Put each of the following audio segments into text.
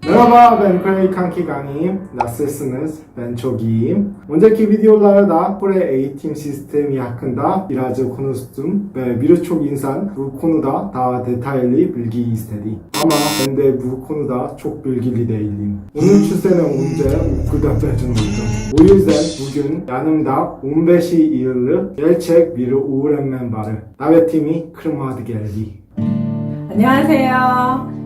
Merhaba, ben Kuzey Kanki Gang'im. Nasılsınız? Ben çok iyiyim. Önceki videolarda Kore eğitim sistemi hakkında biraz konuştum ve birçok insan bu konuda daha detaylı bilgi istedi. Ama ben de bu konuda çok bilgili değilim. 13 sene önce okulda mezun oldum. O yüzden bugün yanımda 15 yıllık gerçek bir öğrenmen var. 다vetimi kırmadı geldi. 안녕하세요.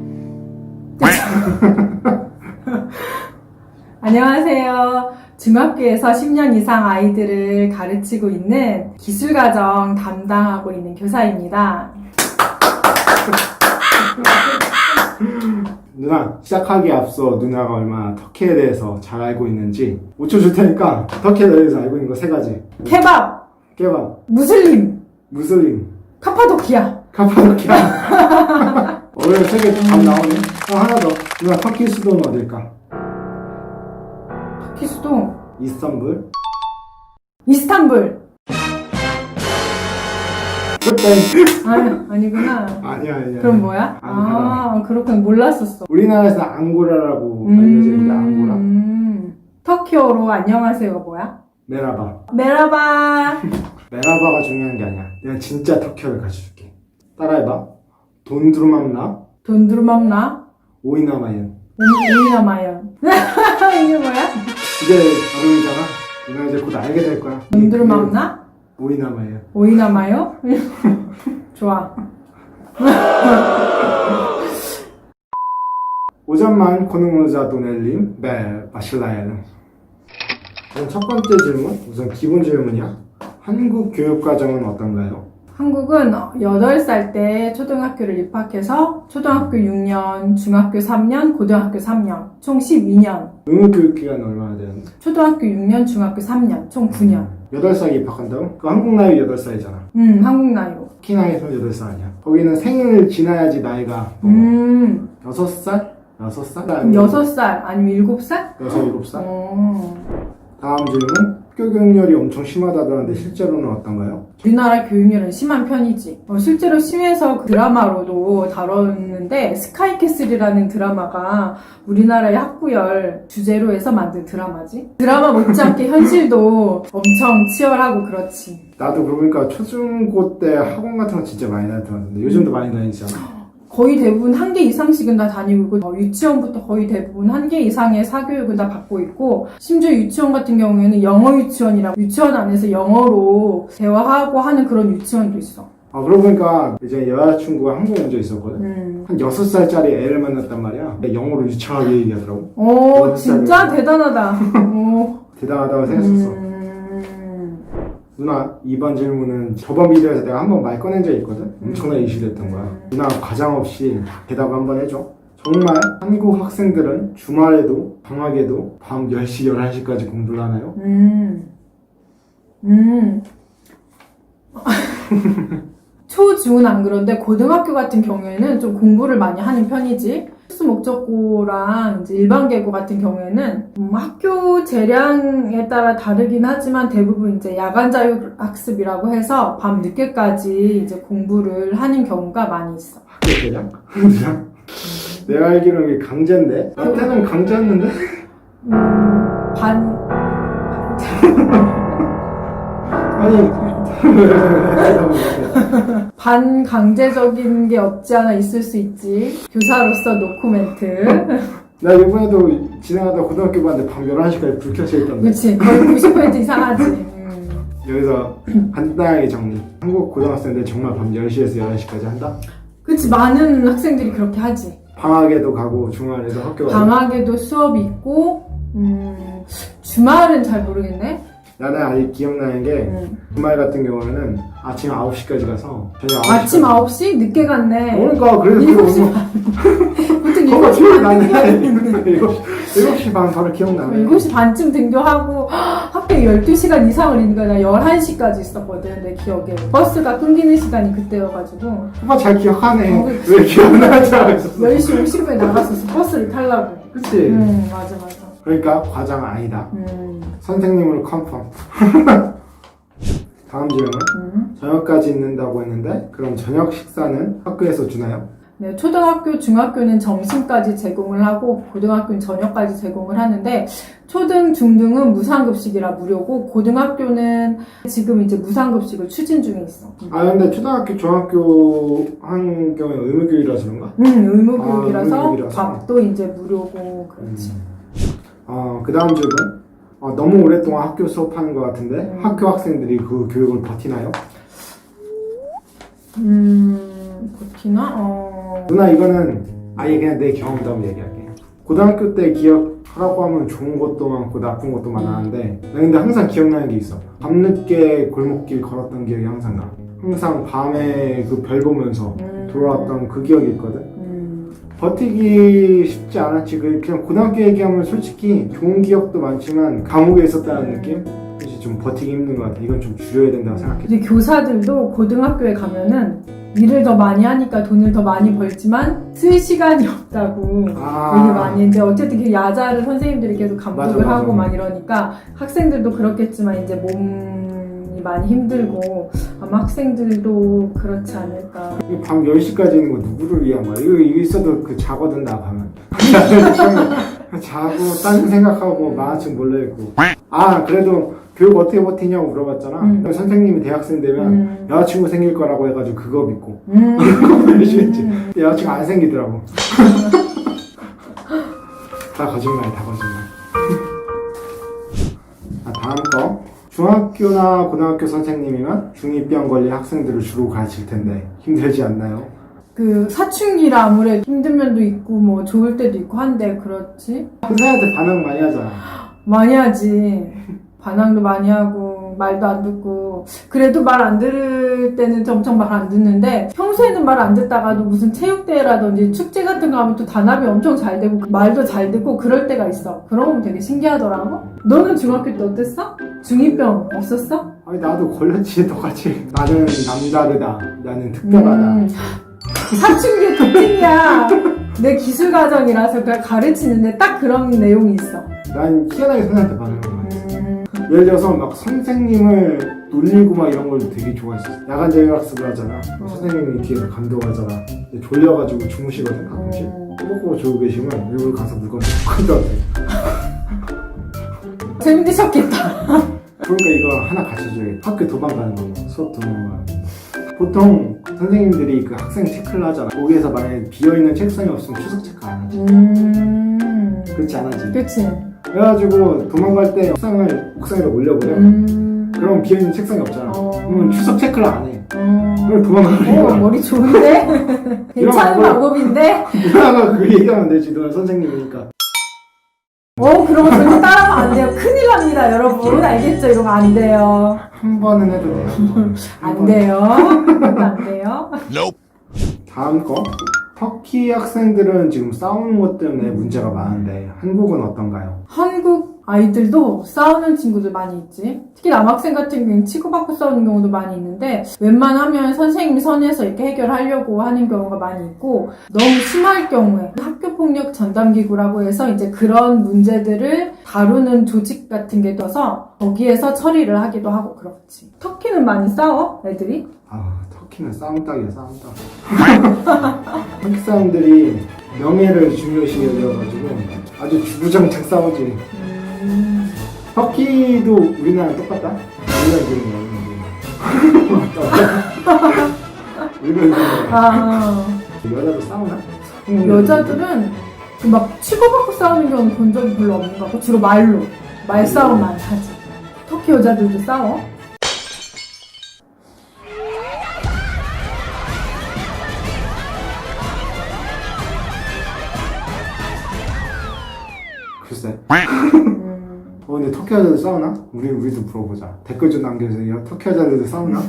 안녕하세요. 중학교에서 10년 이상 아이들을 가르치고 있는 기술과정 담당하고 있는 교사입니다. 누나, 시작하기 앞서 누나가 얼마나 터키에 대해서 잘 알고 있는지 5초 줄 테니까 터키에 대해서 알고 있는 거 3가지. 케밥, 케밥, 무슬림, 무슬림, 카파도키아. 카파도키아. 어려운 3개 답 나오네. 하나 더. 누나, 터키 수도는 어딜까? 터키 수도 이스탄불. 이스탄불. 땡. 아니구나. 아니야. 그럼 뭐야? 앙카라. 그렇군. 몰랐었어. 우리나라에서 앙고라라고 알려져 있는데 앙고라. 터키어로 안녕하세요가 뭐야? 메라바. 메라바. 메라바가 중요한 게 아니야. 내가 진짜 터키어를 가르쳐줄게. 따라해봐. 돈두루맘나 돈두루맘나. 오이나마yen. 오이나마연. 이게 뭐야? 이게 발음이잖아. 누나 이제 곧 알게 될 거야. 돈두루맘나? 오이나마yen. 오이나마요? 좋아. 오전만 konumuza dönelim ve başlayalım. 그럼 첫 번째 질문, 우선 기본 질문이야. 한국 교육과정은 어떤가요? 한국은 8살 때 초등학교를 입학해서 초등학교 6년, 중학교 3년, 고등학교 3년, 총 12년. 의무교육 기간은 얼마나 되는데? 초등학교 6년, 중학교 3년, 총 9년. 8살에 입학한다고? 그 한국 나이 8살이잖아. 한국 나이로. 키 나이에서 8살 아니야. 거기는 생일을 지나야지 나이가 6살? 6살? 그럼 6살 아니면 7살? 6, 7살? 다음 질문. 학교 교육열이 엄청 심하다던데 실제로는 어떤가요? 우리나라 교육열은 심한 편이지. 실제로 심해서 그 드라마로도 다뤘는데 스카이캐슬이라는 드라마가 우리나라의 학구열 주제로 해서 만든 드라마지. 드라마 못지않게 현실도 엄청 치열하고 그렇지. 나도 그러니까 초중고 때 학원 같은 거 진짜 많이 다녔는데 요즘도 많이 다니잖아. 거의 대부분 1개 이상씩은 다 다니고 있고 유치원부터 거의 대부분 1개 이상의 사교육은 다 받고 있고 심지어 유치원 같은 경우에는 영어 유치원이라고 유치원 안에서 영어로 대화하고 하는 그런 유치원도 있어. 그러고 보니까 이제 여자친구가 한국에 온적 있었거든. 한 6살짜리 애를 만났단 말이야. 영어로 유창하게 얘기하더라고. 오, 진짜 대단하다. 대단하다고 생각했었어. 누나, 이번 질문은 저번 비디오에서 내가 한번 말 꺼낸 적이 있거든? 엄청나게 이슈됐던 거야. 누나, 과장 없이 대답 한번 해줘. 정말 한국 학생들은 주말에도 방학에도 밤 10시, 11시까지 공부를 하나요? 초, 중은 안 그런데 고등학교 같은 경우에는 좀 공부를 많이 하는 편이지. 필수 목적고랑 이제 일반 계고 같은 경우에는 학교 재량에 따라 다르긴 하지만 대부분 이제 야간 자율 학습이라고 해서 밤 늦게까지 이제 공부를 하는 경우가 많이 있어. 학교 대장? 내가 알기로는 이게 강제인데? 나한테는 강제였는데? 아니 반강제적인 게 없지 않아 있을 수 있지. 교사로서 노코멘트. 나 이번에도 지나가다 고등학교 봤는데 밤 11시까지 불 켜져 있던데. 그치. 거의 90% 이상하지. 여기서 간단하게 정리. 한국 고등학생들 정말 밤 10시에서 11시까지 한다? 그치. 많은 학생들이 그렇게 하지. 방학에도 가고 주말에도 학교 가고. 방학에도 수업이 있고 주말은 잘 모르겠네. 나는 아직 기억나는 게 주말 같은 경우에는 아침 9시까지 가서 저녁 9시까지. 아침 9시? 늦게 갔네. 그러니까 그래서 7시 반. 보통 그거 7시 기억나네. 반. 7시 반 바로 기억나네. 7시 반쯤 등교하고 학교에 12시간 이상을 있는 거야. 나 11시까지 있었거든, 내 기억에. 버스가 끊기는 시간이 그때여가지고. 오빠 잘 기억하네. 그치. 왜 기억나지 않았었어? 10시 50분에 나갔었어, 버스를 타려고. 그치? 맞아. 그러니까 과장 아니다. 선생님으로 컨펌. 다음 질문. 저녁까지 있는다고 했는데 그럼 저녁 식사는 학교에서 주나요? 네, 초등학교, 중학교는 점심까지 제공을 하고 고등학교는 저녁까지 제공을 하는데 초등, 중등은 무상급식이라 무료고 고등학교는 지금 이제 무상급식을 추진 중에 있어. 아 근데 초등학교, 중학교 한 경우에 의무교육이라서 그런가? 의무교육이라서 의무교육이라서. 밥도 이제 무료고 그렇지. 그 다음 질문. 너무 오랫동안 학교 수업하는 것 같은데 학교 학생들이 그 교육을 버티나요? 버티나? 누나 이거는 아예 그냥 내 경험담을 얘기할게. 고등학교 때 기억하라고 하면 좋은 것도 많고 나쁜 것도 많았는데 나 근데 항상 기억나는 게 있어. 밤늦게 골목길 걸었던 기억이 항상 나. 항상 밤에 그 별 보면서 돌아왔던 그 기억이 있거든. 버티기 쉽지 않았지. 그냥 고등학교 얘기하면 솔직히 좋은 기억도 많지만 감옥에 있었다는 느낌? 사실 좀 버티기 힘든 것 같아. 이건 좀 줄여야 된다고 생각해. 이제 교사들도 고등학교에 가면은 일을 더 많이 하니까 돈을 더 많이 벌지만 쓸 시간이 없다고 되게 많이 이제 어쨌든 그 야자를 선생님들이 계속 감독을 맞아. 하고 막 이러니까 학생들도 그렇겠지만 이제 몸이 많이 힘들고 아마 학생들도 그렇지 않을까. 밤 10시까지 있는 거 누구를 위한 거야? 이거 있어도 자거든 나 가면. 자고 딴 생각하고 만화책 몰래 읽고. 그래도 교육 어떻게 버티냐고 물어봤잖아. 선생님이 대학생 되면 여자친구 생길 거라고 해가지고 그거 믿고 그거 열심히 했지. 여자친구 안 생기더라고. 다 거짓말. 다음 거. 중학교나 고등학교 선생님이면 중2병 걸린 학생들을 주로 가르칠 텐데 힘들지 않나요? 그 사춘기라 아무래도 힘든 면도 있고 뭐 좋을 때도 있고 한데 그렇지? 선생님한테 반응 많이 하잖아. 많이 하지. 반항도 많이 하고 말도 안 듣고 그래도 말 안 들을 때는 엄청 말 안 듣는데 평소에는 말 안 듣다가도 무슨 체육대회라든지 축제 같은 거 하면 또 단합이 엄청 잘 되고 말도 잘 듣고 그럴 때가 있어. 그런 거 되게 신기하더라고. 너는 중학교 때 어땠어? 중2병 없었어? 아니 나도 걸렸지 똑같이. 나는 남다르다. 나는 특별하다. 사춘기의 특징이야. 내 기술과정이라서 그걸 가르치는데 딱 그런 내용이 있어. 난 희한하게 선생님한테 반응한 거야. 예를 들어서 막 선생님을 놀리고 막 이런 걸 되게 좋아했어. 야간 자율학습을 하잖아. 선생님이 뒤에서 감독하잖아. 근데 졸려가지고 주무시거든 가끔씩. 꼬박꼬박 졸고 계시면 일부러 가서 물건 가져왔대. 재밌으셨겠다. 그러니까 이거 하나 가르쳐줘야겠다. 학교 도망가는 거, 수업 도망가는 거. 보통 선생님들이 그 학생 체크를 하잖아. 거기에서 만약에 비어있는 책상이 없으면 출석 체크 안 하지. 그렇지 않아지. 그치. 그래가지고 도망갈 때 책상을 옥상에다 올려버려. 그럼 비어있는 책상이 없잖아. 그러면 출석 체크를 안 해. 그럼 도망가버려. 머리 좋은데? 괜찮은 방법인데? 누나가 그 얘기하면 되지. 누나 선생님이니까. 그런 거 절대 따라하면 안 돼요. 큰일 납니다, 여러분. 알겠죠? 이런 거 안 돼요. 한 번은 해도 돼요. 안 돼요. 안 돼요. 다음 거. 터키 학생들은 지금 싸우는 것 때문에 문제가 많은데 한국은 어떤가요? 한국 아이들도 싸우는 친구들 많이 있지. 특히 남학생 같은 경우는 치고받고 싸우는 경우도 많이 있는데 웬만하면 선생님이 선에서 이렇게 해결하려고 하는 경우가 많이 있고 너무 심할 경우에 학교폭력 전담기구라고 해서 이제 그런 문제들을 다루는 조직 같은 게 떠서 거기에서 처리를 하기도 하고 그렇지. 터키는 많이 싸워? 애들이? 터키는 싸움닭이야 싸움닭. 터키 사람들이 명예를 중요시 여겨가지고 아주 주구장창 싸우지. 터키도 우리나라랑 똑같다? 우리나라 여자도 싸우나? 여자들은 막 치고받고 싸우는 경우는 본 적이 별로 없는 것 같고 주로 말싸움만 하지. 터키 여자들도 싸워? 글쎄. 근데 터키 여자들 싸우나? 우리도 물어보자. 댓글 좀 남겨주세요. 터키 여자들도 싸우나?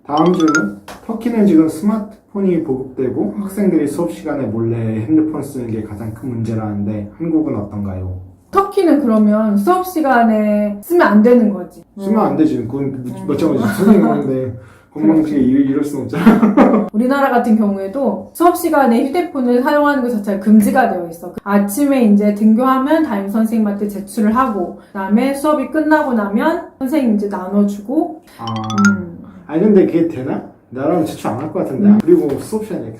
다음 질문. 터키는 지금 스마트폰이 보급되고 학생들이 수업 시간에 몰래 핸드폰 쓰는 게 가장 큰 문제라는데 한국은 어떤가요? 터키는 그러면 수업 시간에 쓰면 안 되는 거지. 쓰면 안 되지. 그건 마찬가지. 선생님인데 건방지게 이럴 순 없잖아. 우리나라 같은 경우에도 수업 시간에 휴대폰을 사용하는 것 자체가 금지가 되어 있어. 아침에 이제 등교하면 담임 선생님한테 제출을 하고, 그다음에 수업이 끝나고 나면 선생님 이제 나눠주고. 아니 근데 그게 되나? 나라면 지출 안 할 것 같은데. 그리고 수업 시간에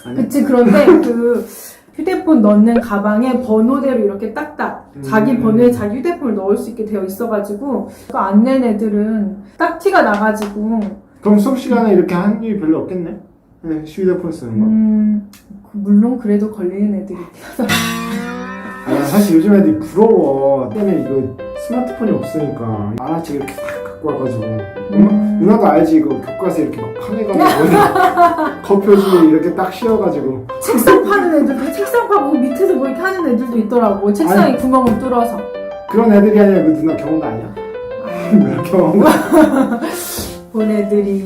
아니? 그치. 그런데 그 휴대폰 넣는 가방에 번호대로 이렇게 딱딱 자기 번호에 자기 휴대폰을 넣을 수 있게 되어 있어가지고 그 안 낸 애들은 딱 티가 나가지고. 그럼 수업 시간에 이렇게 한 일이 별로 없겠네? 네, 휴대폰 쓰는 거. 물론 그래도 걸리는 애들이 있긴 하더라. 아니, 사실 요즘 애들이 부러워. 때문에 이거 스마트폰이 없으니까 만화책 이렇게 딱 갖고 와가지고. 누나도 알지? 이거 교과서 이렇게 막 파내가지고 겉표지에 이렇게 딱 씌워가지고. 책상 파는 애들도 책상 파고 밑에서 뭐 이렇게 하는 애들도 있더라고. 책상에 구멍을 뚫어서. 그런 애들이 아니라 그 누나 경험도 아니야? 누나 경험. 본 애들이.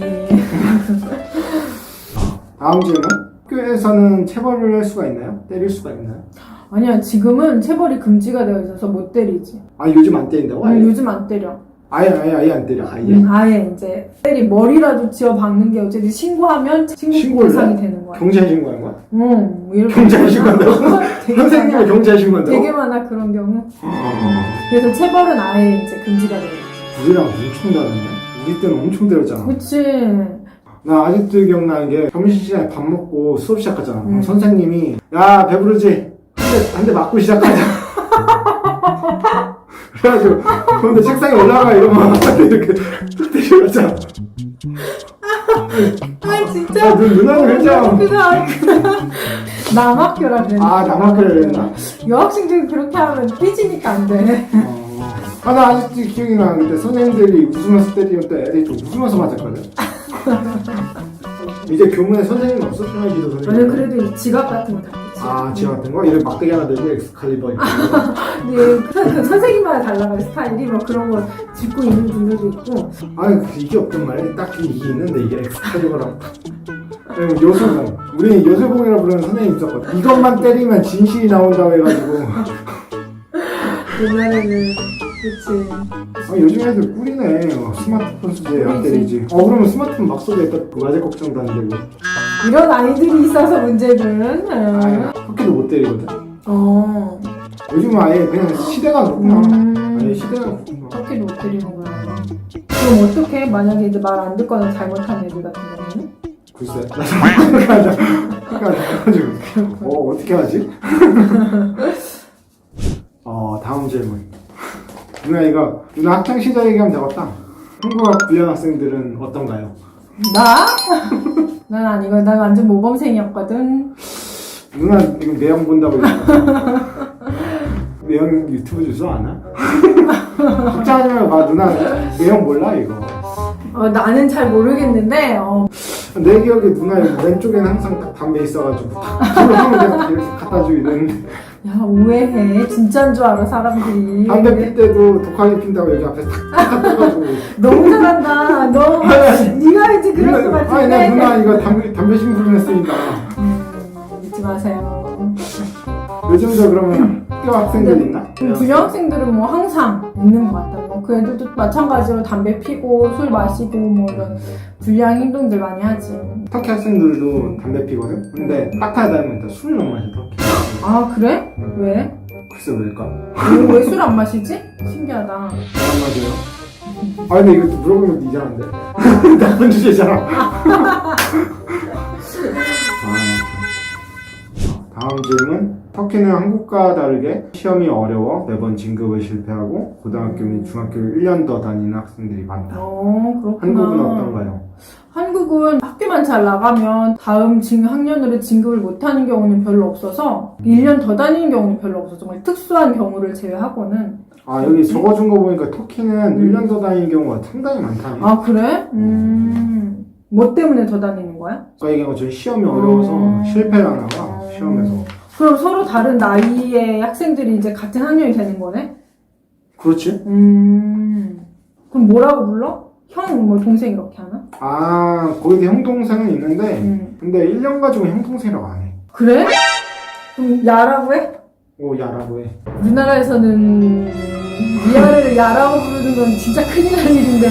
다음 질문. 학교에서는 체벌을 할 수가 있나요? 때릴 수가 있나요? 아니야, 지금은 체벌이 금지가 되어 있어서 못 때리지. 아, 요즘 안 때린다고? 아예? 요즘 안 때려. 아예 안 때려. 아예. 아예 이제 때리 머리라도 지어 박는 게 어쨌든 신고하면 신고 신고를 대상이 해? 되는 거야. 경찰 신고하는 거야? 응. 경찰 신고한다고? 되게 선생님을 많아. 경찰 신고한다고? 되게 많아 그런 경우. 그래서 체벌은 아예 이제 금지가 되어 있지. 우리랑 엄청 다르네. 우리 때는 엄청 때렸잖아. 그치. 나 아직도 기억나는 게 점심시간에 밥 먹고 수업 시작하잖아. 그럼 선생님이 야 배부르지? 한 대 맞고 시작하자. 그래가지고 그런데 책상에 올라가 이러면 이렇게 때려갔잖아. 아 진짜. 야, 누나는 회장. 남학교라 그랬나? 아 남학교라 그랬나? 여학생들이 그렇게 하면 삐지니까 안 돼. 아 나 아직도 기억이 나. 그때 선생님들이 웃으면서 때리면 또 애들이 좀 웃으면서 맞았거든. 이제 교문에 선생님 없었잖아. 기도 선생님. 아니 그래도 이 지갑 같은 거 다 있지. 아 지갑 같은 거? 이런 막대기 하나 들고 엑스칼리버 있고. 근데 그 선생님마다 달라요 스타일이. 뭐 그런 거 짚고 있는 분들도 있고. 아니 이게 없단 말이야. 딱히 이게 있는데 이게 엑스칼리버랑 요술봉. 우리 요술봉이라 부르는 선생님 있었거든. 이것만 때리면 진실이 나온다고 해가지고. 옛날에는 그치. 아, 요즘 애들 꿀이네. 스마트폰 주제에 안 때리지. 그러면 스마트폰 막 쏘겠다. 과제 걱정도 안 되고. 이런 아이들이 있어서 문제는. 학교도 못 때리거든. 요즘은 아예 그냥 시대가 그렇구나. 아예 시대가 그렇구나. 그렇게 못 때리는구나. 그럼 어떻게 만약에 이제 말 안 듣거나 잘못한 애들 같은 경우는? 글쎄. 그래가지고 어떻게 하지? 다음 질문. 누나 학창 시절 얘기하면 되겠다. 한국학 불량 학생들은 어떤가요? 나? 난 아니고 난 완전 모범생이었거든. 누나 이거 내용 본다고 이러잖아. 내용 유튜브 주소 아나? 걱정하지 말고 봐. 누나 내용 몰라 이거. 나는 잘 모르겠는데 내 기억에 누나 왼쪽에는 항상 딱 담배 있어가지고 손을 하면 내가 이렇게 갖다 주고 이랬는데. 야 오해해. 진짜인 줄 알아 사람들이. 담배 필 때도 독하게 핀다고 여기 앞에 탁 떠가지고. 너무 잘한다. 너 네가 이제 그럴 것 같은데. 아니 나 누나 이거 담배 신고를 했으니까. 믿지 마세요. 요즘도 그러면 학교 학생들 있나? 불량 학생들은 뭐 항상 있는 것 같다. 그 애들도 마찬가지로 담배 피고 술 마시고 뭐 이런 불량 행동들 많이 하지. 터키 학생들도 담배 피거든? 근데 딱하게 닮으면 일단 술을 못 마셔 터키. 아 그래? 왜? 글쎄 왜일까? 왜 술 안 마시지? 신기하다. 안 맞아요? 아 근데 이거 물어보면 또 이상한데? 나쁜 주제잖아. 다음 질문. 터키는 한국과 다르게 시험이 어려워 매번 진급을 실패하고 고등학교 및 중학교를 1년 더 다니는 학생들이 많다. 그렇구나. 한국은 어떤가요? 한국은 학교만 잘 나가면 다음 학년으로 진급을 못하는 경우는 별로 없어서 1년 더 다니는 경우는 별로 없어. 정말 특수한 경우를 제외하고는. 여기 적어준 거 보니까 터키는 1년 더 다니는 경우가 상당히 많다네. 아 그래? 뭐 때문에 더 다니는 거야? 아까 얘기한 것처럼 시험이 어려워서 실패를 하나 봐. 시험에서. 그럼 서로 다른 나이의 학생들이 이제 같은 학년이 되는 거네? 그렇지. 그럼 뭐라고 불러? 형, 뭐 동생 이렇게 하나? 거기도 형 동생은 있는데 근데 1년 가지고 형 동생이라고 안 해. 그래? 그럼 야라고 해? 야라고 해. 우리나라에서는 위아래를 야라고 부르는 건 진짜 큰일 날 일인데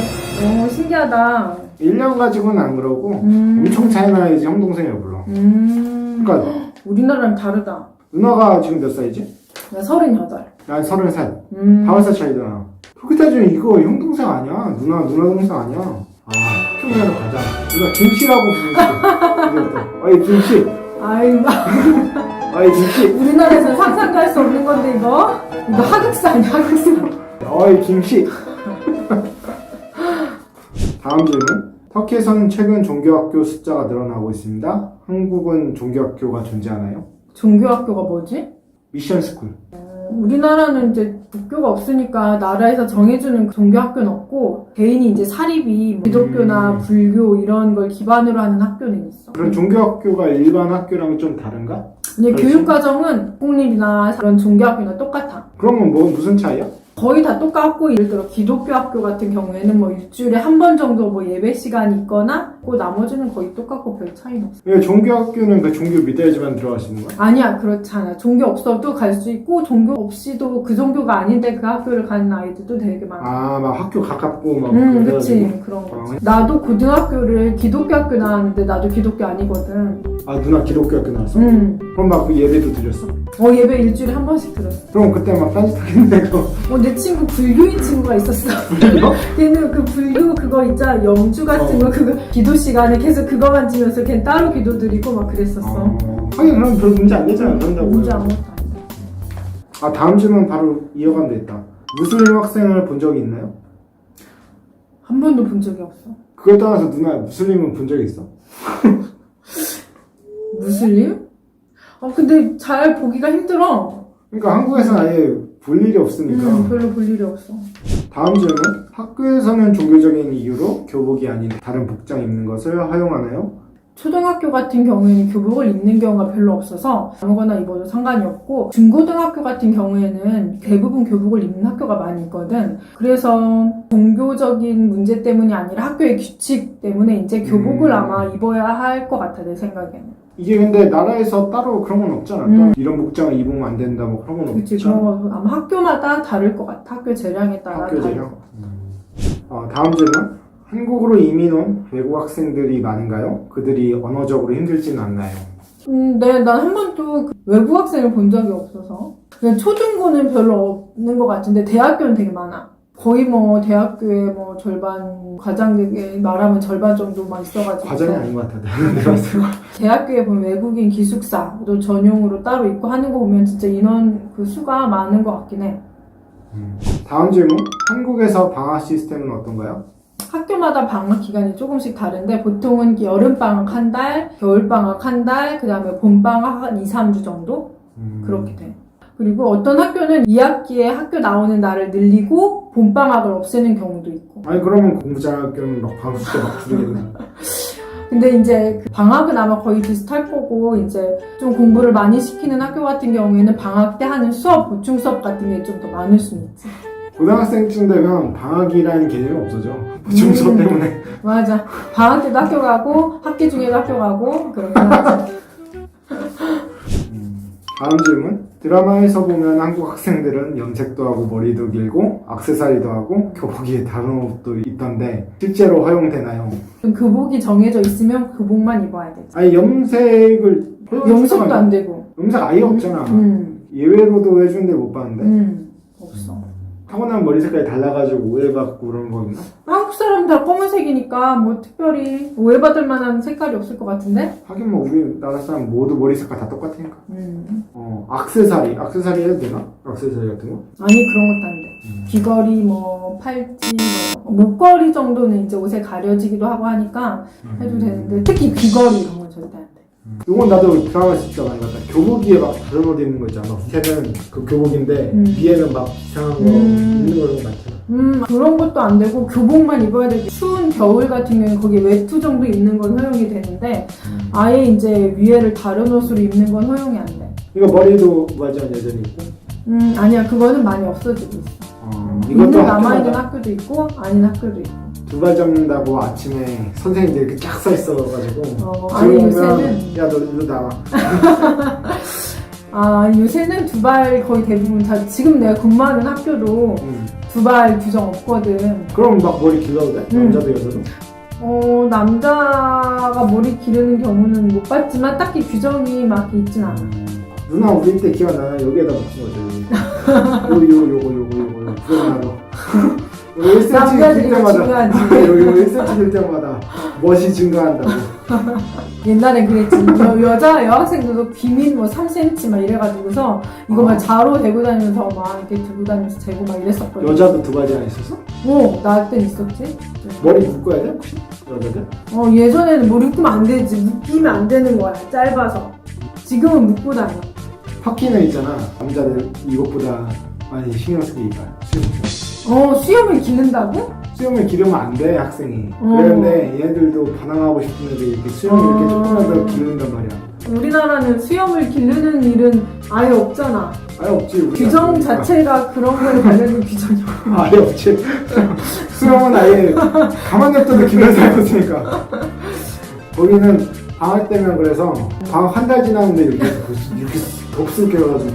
신기하다. 1년 가지고는 안 그러고 엄청 차이 나야지 형 동생이라고 불러. 그러니까 우리나라랑 다르다. 누나가 지금 몇 살이지? 나 38. 난 30살. 5살 차이잖아. 그렇게 따지면 이거 형 동생 아니야. 누나 동생 아니야. 짝퉁이라도 가자. 이거 김씨라고 부르지. 이제부터. 어이 김씨. 아이, 어이 김씨. 우리나라에서 상상도 할 수 없는 건데, 이거 하극사 아니야, 하극사. 어이 김씨. 다음 질문. 터키에서는 최근 종교학교 숫자가 늘어나고 있습니다. 한국은 종교학교가 존재하나요? 종교학교가 뭐지? 미션스쿨. 우리나라는 이제 국교가 없으니까 나라에서 정해주는 종교학교는 없고 개인이 이제 사립이 기독교나 불교 이런 걸 기반으로 하는 학교는 있어. 그런 종교학교가 일반 학교랑 좀 다른가? 이제 그렇지. 교육과정은 공립이나 그런 종교학교나 똑같아. 그러면 뭐 무슨 차이야? 거의 다 똑같고 예를 들어 기독교 학교 같은 경우에는 뭐 일주일에 한 번 정도 뭐 예배 시간이 있거나 그 나머지는 거의 똑같고 별 차이는 없어. 왜 종교학교는 그 종교 믿어야지만 들어갈 수 있는 거야? 아니야, 그렇지 않아. 종교 없어도 갈 수 있고 종교 없이도 그 종교가 아닌데 그 학교를 가는 아이들도 되게 많아. 아, 막 학교 가깝고 막 그치. 그런 거지. 나도 고등학교를 기독교 학교 나왔는데 나도 기독교 아니거든. 아, 누나 기독교 학교 나왔어? 그럼 막 그 예배도 드렸어? 예배 일주일에 한 번씩 들었어. 그럼 그때 막 딴짓하겠네 그거. 내 친구 불교인 친구가 있었어. 불교? 걔는 그 불교 그거 있잖아. 영주 같은 거 그거 기도 시간에 계속 그거만 지면서 걔는 따로 기도 드리고 막 그랬었어. 하긴 그럼 별 문제 안 되잖아. 그런다고. 문제 아무것도 안 돼. 아, 다음 질문 바로 이어가면 되겠다. 무슬림 학생을 본 적이 있나요? 한 번도 본 적이 없어. 그걸 떠나서 누나 무슬림은 본 적이 있어? 무슬림? 근데 잘 보기가 힘들어. 그러니까 한국에서는 아예 볼 일이 없으니까. 별로 볼 일이 없어. 다음 질문. 학교에서는 종교적인 이유로 교복이 아닌 다른 복장 입는 것을 허용하나요? 초등학교 같은 경우에는 교복을 입는 경우가 별로 없어서 아무거나 입어도 상관이 없고 중고등학교 같은 경우에는 대부분 교복을 입는 학교가 많이 있거든. 그래서 종교적인 문제 때문이 아니라 학교의 규칙 때문에 이제 교복을 아마 입어야 할 것 같아, 내 생각에는. 이게 근데 나라에서 따로 그런 건 없잖아. 또 이런 복장을 입으면 안 된다 뭐 그런 건 그치, 없잖아. 그런 거 아마 학교마다 다를 것 같아. 학교 재량에 따라 학교 다를 재량? 것 같아. 다음 질문. 한국으로 이민 온 외국 학생들이 많은가요? 그들이 언어적으로 힘들지는 않나요? 네, 난 한 번도 외부 학생을 본 적이 없어서. 그냥 초중고는 별로 없는 것 같은데 대학교는 되게 많아. 거의 뭐 대학교에 뭐 절반 과장되게 말하면 절반 정도만 있어가지고. 과장이 아닌 것 같아. 내가 봤을 때. 대학교에 보면 외국인 기숙사도 전용으로 따로 있고 하는 거 보면 진짜 인원 그 수가 많은 것 같긴 해. 다음 질문. 한국에서 방학 시스템은 어떤가요? 학교마다 방학 기간이 조금씩 다른데 보통은 여름방학 한 달, 겨울방학 한 달, 그 다음에 봄방학 한 2, 3주 정도? 그렇게 돼. 그리고 어떤 학교는 2학기에 학교 나오는 날을 늘리고 봄방학을 없애는 경우도 있고. 아니 그러면 공부 잘하는 학교는 막 방학 때 막 줄이겠네. 근데 이제 그 방학은 아마 거의 비슷할 거고 이제 좀 공부를 많이 시키는 학교 같은 경우에는 방학 때 하는 수업, 보충 수업 같은 게 좀 더 많을 수는 있지. 고등학생쯤 되면 방학이라는 개념이 없어져. 보충 수업 때문에. 맞아. 방학 때도 학교 가고 학기 중에도 학교 가고 그렇게 하지. 다음 질문. 드라마에서 보면 한국 학생들은 염색도 하고 머리도 길고 액세서리도 하고 교복에 다른 옷도 입던데 실제로 허용되나요? 교복이 정해져 있으면 교복만 입어야 되지. 아니 염색을 염색도 안 되고. 염색 아예 없잖아. 예외로도 해주는 데 못 봤는데. 없어. 타고난 머리 색깔이 달라가지고 오해받고 그런 거 있나? 한국 사람 다 검은색이니까 뭐 특별히 오해받을 만한 색깔이 없을 것 같은데? 하긴 뭐 우리나라 사람 모두 머리 색깔 다 똑같으니까. 액세서리 해도 되나? 액세서리 같은 거? 아니 그런 것도 안 돼. 귀걸이 뭐 팔찌 뭐 목걸이 정도는 이제 옷에 가려지기도 하고 하니까 해도 되는데 특히 귀걸이 이런 건 절대 안 돼. 이건 나도 드라마 진짜 많이 봤다. 교복 위에 막 다른 옷 입는 거 있잖아. 밑에는 그 교복인데 위에는 막 이상한 거 입는 거 이런 거 많잖아. 그런 것도 안 되고 교복만 입어야 되고 추운 겨울 같은 경우는 거기 외투 정도 입는 건 허용이 되는데 아예 이제 위에를 다른 옷으로 입는 건 허용이 안 돼. 이거 머리도 무화지만 여전히 있고? 아니야. 그거는 많이 없어지고 있어. 이것도 있는 남아있는 학교마다 학교도 있고 아닌 학교도 있고. 두 발 잡는다고 아침에 선생님들이 이렇게 쫙 서 있어가지고 아니 요새는 야 너 일로 나와. 요새는 두 발 거의 대부분 다 지금 내가 근무하는 학교도 두 발 규정 없거든. 그럼 막 머리 길러도 돼? 남자도 여자도? 남자가 머리 기르는 경우는 못 봤지만 딱히 규정이 막 있진 않아. 누나 우리 때 기억나나? 여기에다 붙인 거지. 요거 부정나로. 1cm 남자들이 될 때마다 중요하지. 여기 1cm 될 때마다 멋이 증가한다고. 옛날에 그랬지. 여학생들도 비민 뭐 3cm 막 이래가지고서 이거 막 자로 대고 다니면서 막 이렇게 들고 다니면서 재고 막 이랬었거든. 여자도 두 바지 안 있었어? 나 땐 있었지. 머리 묶어야 돼 혹시? 여자들? 예전에는 머리 묶으면 안 되지. 묶이면 안 되는 거야. 짧아서. 지금은 묶고 다녀. 터키는 있잖아. 남자들 이것보다 많이 신경 쓰게 입어요. 수염을 기른다고? 수염을 기르면 안 돼 학생이. 어. 그런데 얘네들도 반항하고 싶은 애들 이렇게 수염을 이렇게 조금만 더 기른단 말이야. 우리나라는 수염을 기르는 일은 아예 없잖아. 아예 없지. 우리가. 규정 자체가 그런 거에 관련된 규정이 아예 없지. 수염은 아예 가만 냅둬도 길러서 해봤으니까. 거기는 방학 때면 그래서 방학 한 달 지났는데 이렇게 덥슬 껴가지고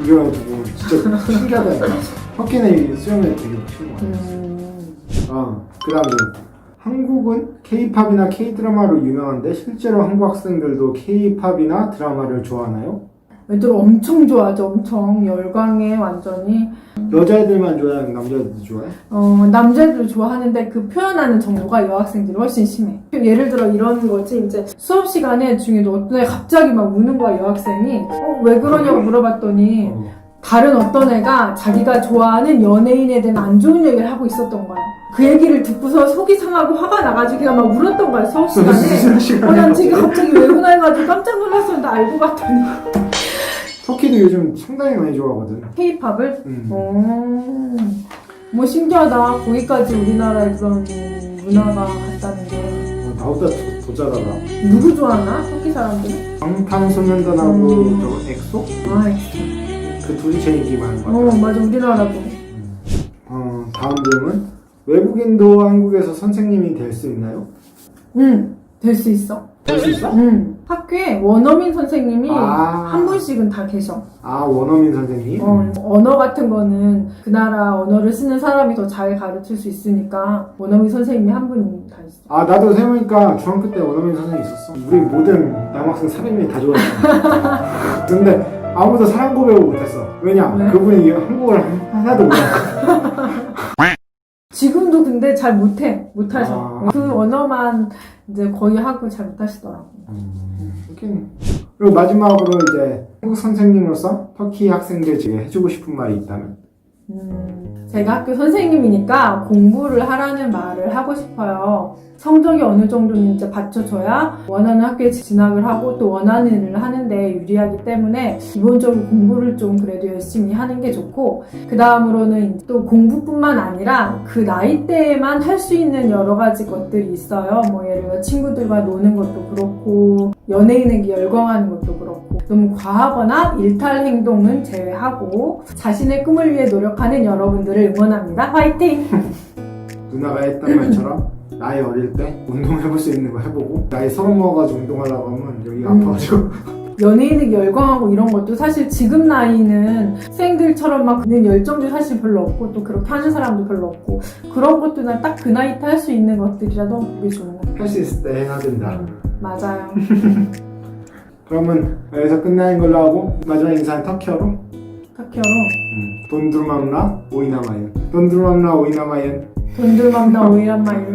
이래가지고 진짜 신기하다니까. 터키는 이 수염에 되게 신경 많이 써. 그 다음에 한국은 K-팝이나 K-드라마로 유명한데 실제로 한국 학생들도 K-팝이나 드라마를 좋아하나요? 애들 엄청 좋아하죠. 엄청 열광해 완전히. 여자애들만 좋아해? 남자애들도 좋아해? 남자애들 좋아하는데 그 표현하는 정도가 여학생들이 훨씬 심해. 예를 들어 이런 거지. 이제 수업 시간에 중에도 어떤 애 갑자기 막 우는 거야 여학생이. 왜 그러냐고 물어봤더니 다른 어떤 애가 자기가 좋아하는 연예인에 대한 안 좋은 얘기를 하고 있었던 거야. 그 얘기를 듣고서 속이 상하고 화가 나가지고 그냥 막 울었던 거야 수업 시간에. 난 지금 갑자기 왜 우나 해가지고 깜짝 놀랐었는데 알고 봤더니 터키도 요즘 상당히 많이 좋아하거든. K-팝을? 뭐 신기하다. 거기까지 우리나라에 그런 문화가 갔다는 게. 나보다 더 잘하다. 누구 좋아하나? 터키 사람들은? 방탄소년단하고 저거 엑소? 엑소. 그 둘이 제일 인기 많은 것 같아. 맞아. 우리나라도. 다음 질문. 외국인도 한국에서 선생님이 될 수 있나요? 될 수 있어. 될 수 있어? 학교에 원어민 선생님이 아. 한 분씩은 다 계셔. 원어민 선생님? 언어 같은 거는 그 나라 언어를 쓰는 사람이 더 잘 가르칠 수 있으니까 원어민 선생님이 한 분이 다 있어. 나도 생각해보니까 중학교 때 원어민 선생님 있었어. 우리 모든 남학생 400명이 다 좋아했어. 근데 아무도 사랑 고백을 못했어. 왜냐? 왜? 그분이 한국어를 하나도 몰라. 지금도 근데 잘 못하셔. 그 언어만 이제 거의 하고 잘 못하시더라고. 그리고 마지막으로 이제 한국 선생님으로서 터키 학생들에게 해주고 싶은 말이 있다면? 제가 학교 선생님이니까 공부를 하라는 말을 하고 싶어요. 성적이 어느 정도는 이제 받쳐줘야 원하는 학교에 진학을 하고 또 원하는 일을 하는데 유리하기 때문에 기본적으로 공부를 좀 그래도 열심히 하는 게 좋고, 그 다음으로는 또 공부뿐만 아니라 그 나이대에만 할 수 있는 여러 가지 것들이 있어요. 뭐 예를 들어 친구들과 노는 것도 그렇고 연예인에게 열광하는 것도 그렇고, 너무 과하거나 일탈 행동은 제외하고 자신의 꿈을 위해 노력하는 여러분들을 응원합니다. 화이팅! 누나가 했던 말처럼 나이 어릴 때 운동해볼 수 있는 거 해보고, 나이 30 먹어가지고 운동하려고 하면 여기가 아파가지고 연예인에게 열광하고 이런 것도 사실 지금 나이는 학생들처럼 막 그런 열정도 사실 별로 없고 또 그렇게 하는 사람도 별로 없고, 그런 것도 난 딱 그 나이 때 할 수 있는 것들이라도 보기 좋은 것 같아요. 할 수 있을 때 해야 된다. 맞아요. 그러면 여기서 끝나는 걸로 하고 마지막 인사는 터키어로. 터키어로 돈두르맘라 오이나마yen. 돈두르맘라 오이나마yen. 돈들맘나 오이란 마일.